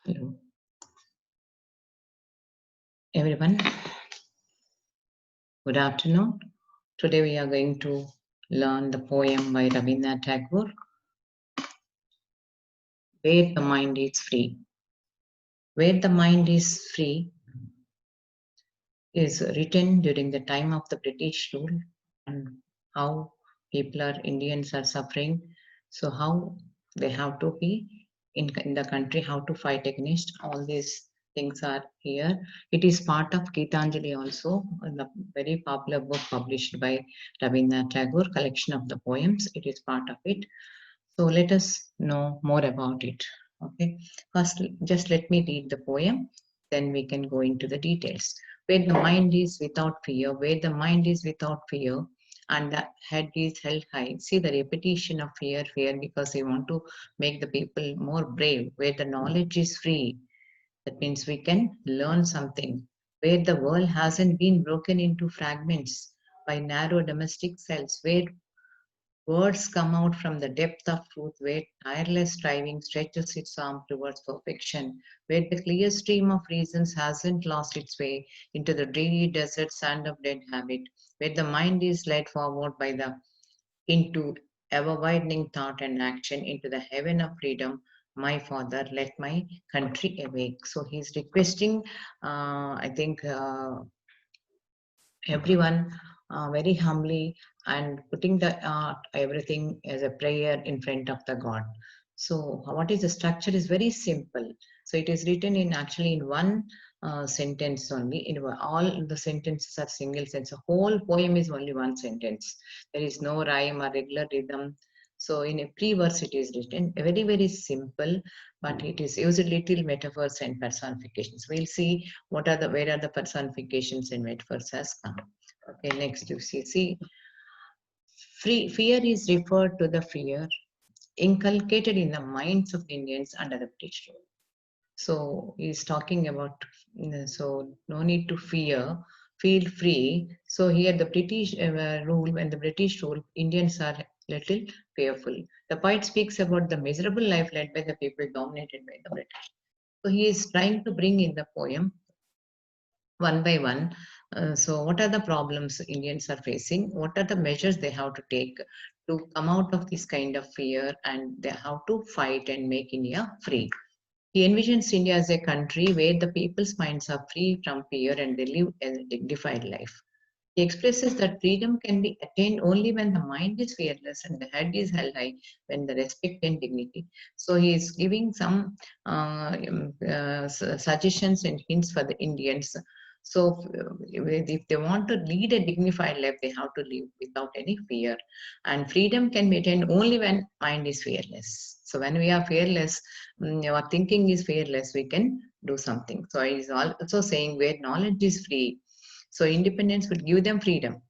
Hello, everyone. Good afternoon. Today we are going to learn the poem by Rabindranath Tagore, Where the Mind is Free. Where the Mind is Free is written during the time of the British rule and how Indians are suffering. So, how they have to be in the country, how to fight against all these things are here. It is part of Gitanjali also, the very popular book published by Rabindranath Tagore, collection of the poems. It is part of it. So let us know more about it. Okay. First, just let me read the poem, then we can go into the details. Where the mind is without fear, where the mind is without fear, and the head is held high. See the repetition of fear, fear, because we want to make the people more brave. Where the knowledge is free, that means we can learn something. Where the world hasn't been broken into fragments by narrow domestic cells, where words come out from the depth of truth, where tireless striving stretches its arm towards perfection, where the clear stream of reasons hasn't lost its way into the dreary desert sand of dead habit, where the mind is led forward by the into ever widening thought and action into the heaven of freedom. My father, let my country awake. So he's requesting, I think, everyone very humbly and putting the everything as a prayer in front of the God. So what is the structure is very simple. So it is written in actually in one sentence only. All the sentences are single sentence. The whole poem is only one sentence. There is no rhyme or regular rhythm. So in a pre-verse it is written very very simple, but it is used little metaphors and personifications. We'll see what are the where are the personifications and metaphors has come. Okay, next you see fear is referred to the fear inculcated in the minds of Indians under the British rule. So he's talking about so no need to fear, feel free. So here the British rule, when the British rule, Indians are little fearful. The poet speaks about the miserable life led by the people dominated by the British. So he is trying to bring in the poem one by one. So, what are the problems Indians are facing? What are the measures they have to take to come out of this kind of fear, and they have to fight and make India free? He envisions India as a country where the people's minds are free from fear and they live a dignified life. He expresses that freedom can be attained only when the mind is fearless and the head is held high, when the respect and dignity. So he is giving some suggestions and hints for the Indians. So if they want to lead a dignified life, they have to live without any fear. And freedom can be attained only when mind is fearless. So when we are fearless, our thinking is fearless, we can do something. So he is also saying where knowledge is free, so independence would give them freedom.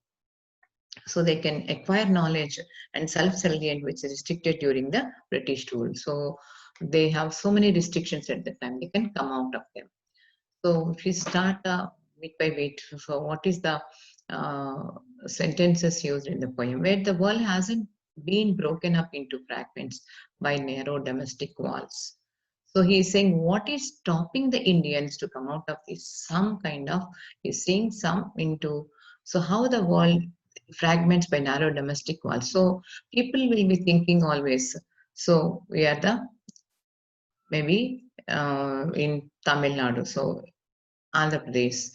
So they can acquire knowledge and self-reliant, which is restricted during the British rule. So they have so many restrictions at the time. They can come out of them. So if we start bit by bit, so what is the uh, sentences used in the poem? Where the world hasn't been broken up into fragments by narrow domestic walls. So he is saying what is stopping the Indians to come out of this? Some kind of, he's saying some into, so how the world fragments by narrow domestic walls. So people will be thinking always, so we are the, maybe in Tamil Nadu. So Andhra Pradesh,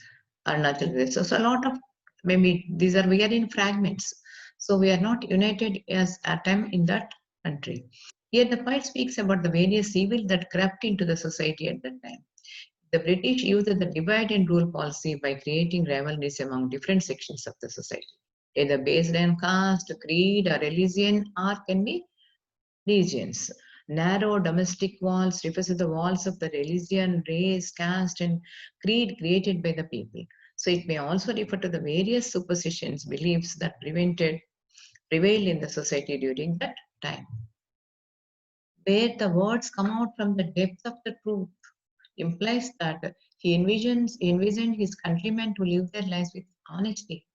Arunachal Pradesh. So a lot of, maybe these are, we are in fragments. So we are not united as atom in that country. Here the poet speaks about the various evils that crept into the society at that time. The British used the divide and rule policy by creating rivalries among different sections of the society, either based on caste, creed, or religion, or can be regions. Narrow domestic walls refers to the walls of the religion, race, caste, and creed created by the people. So it may also refer to the various superstitions, beliefs that prevailed in the society during that time. Where the words come out from the depth of the truth implies that he envisioned his countrymen to live their lives with honesty,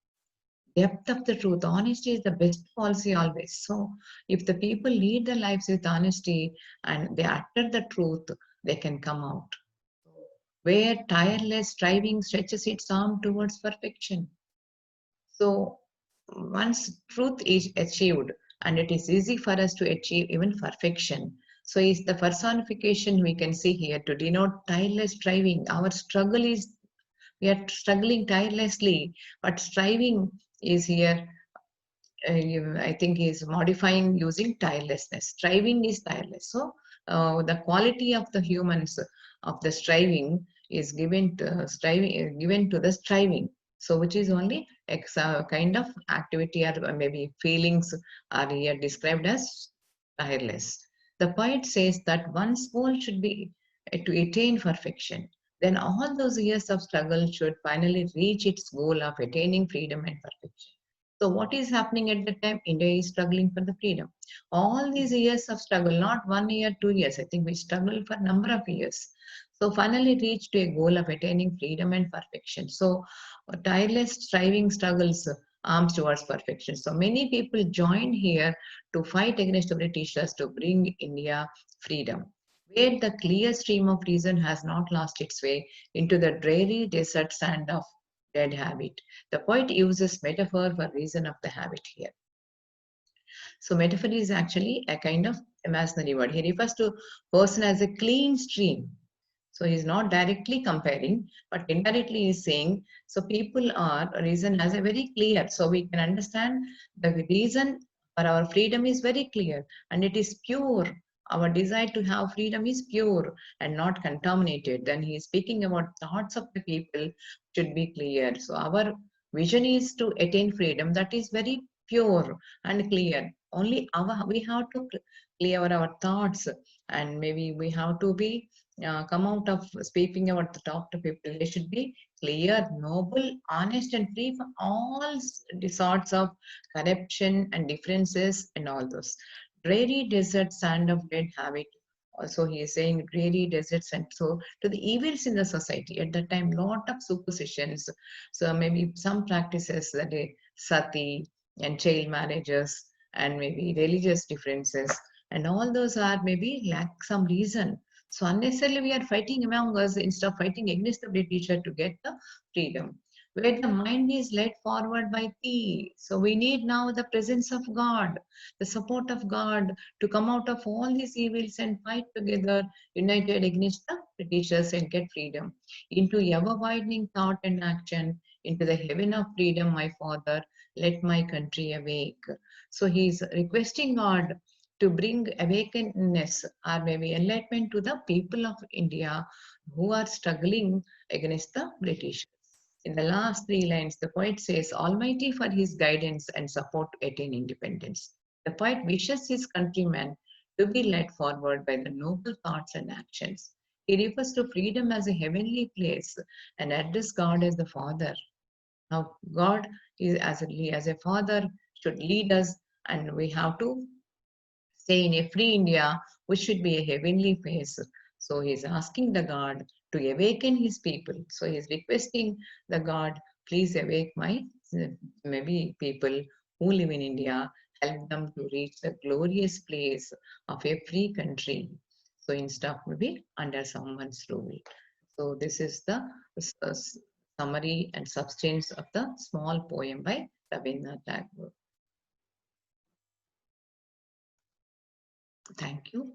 depth of the truth. Honesty is the best policy always. So if the people lead their lives with honesty and they utter the truth, they can come out. Where tireless striving stretches its arm towards perfection. So once truth is achieved, and it is easy for us to achieve even perfection. So is the personification we can see here to denote tireless striving. Our struggle is, we are struggling tirelessly, but striving is here, I think is modifying using tirelessness. Striving is tireless. So the quality of the humans of the striving is given to striving, given to the striving. So which is only kind of activity or maybe feelings are here described as tireless. The poet says that one's goal should be to attain perfection. Then all those years of struggle should finally reach its goal of attaining freedom and perfection. So what is happening at the time? India is struggling for the freedom. All these years of struggle, not 1 year, 2 years, I think we struggled for a number of years. So finally reached to a goal of attaining freedom and perfection. So tireless striving struggles arms towards perfection. So many people joined here to fight against the Britishers to bring India freedom. Where the clear stream of reason has not lost its way into the dreary desert sand of dead habit. The poet uses metaphor for reason of the habit here. So metaphor is actually a kind of imaginary word. He refers to person as a clean stream. So he's not directly comparing, but indirectly he's saying, so people are reason as a very clear. So we can understand the reason for our freedom is very clear and it is pure. Our desire to have freedom is pure and not contaminated. Then he is speaking about thoughts of the people should be clear. So our vision is to attain freedom that is very pure and clear. Only we have to clear our thoughts, and maybe we have to be come out of speaking about the talk to people. They should be clear, noble, honest, and free from all the sorts of corruption and differences and all those. Dreary desert sand of dead habit. Also, he is saying dreary deserts, and so to the evils in the society at that time, lot of superstitions. So maybe some practices that sati and child marriages and maybe religious differences, and all those are maybe lack some reason. So unnecessarily we are fighting among us instead of fighting against the Britisher to get the freedom. Where the mind is led forward by thee. So we need now the presence of God, the support of God to come out of all these evils and fight together, united against the Britishers and get freedom. Into ever widening thought and action, into the heaven of freedom, my Father, let my country awake. So he is requesting God to bring awakeness or maybe enlightenment to the people of India who are struggling against the British. In the last three lines, the poet says, Almighty for his guidance and support to attain independence. The poet wishes his countrymen to be led forward by the noble thoughts and actions. He refers to freedom as a heavenly place and addresses God as the Father. Now, God is as a father should lead us, and we have to say in a free India, which should be a heavenly place. So he's asking the God to awaken his people. So he's requesting the God, please awake my maybe people who live in India, help them to reach the glorious place of a free country. So instead of maybe under someone's rule. So this is the summary and substance of the small poem by Rabindranath Tagore. Thank you.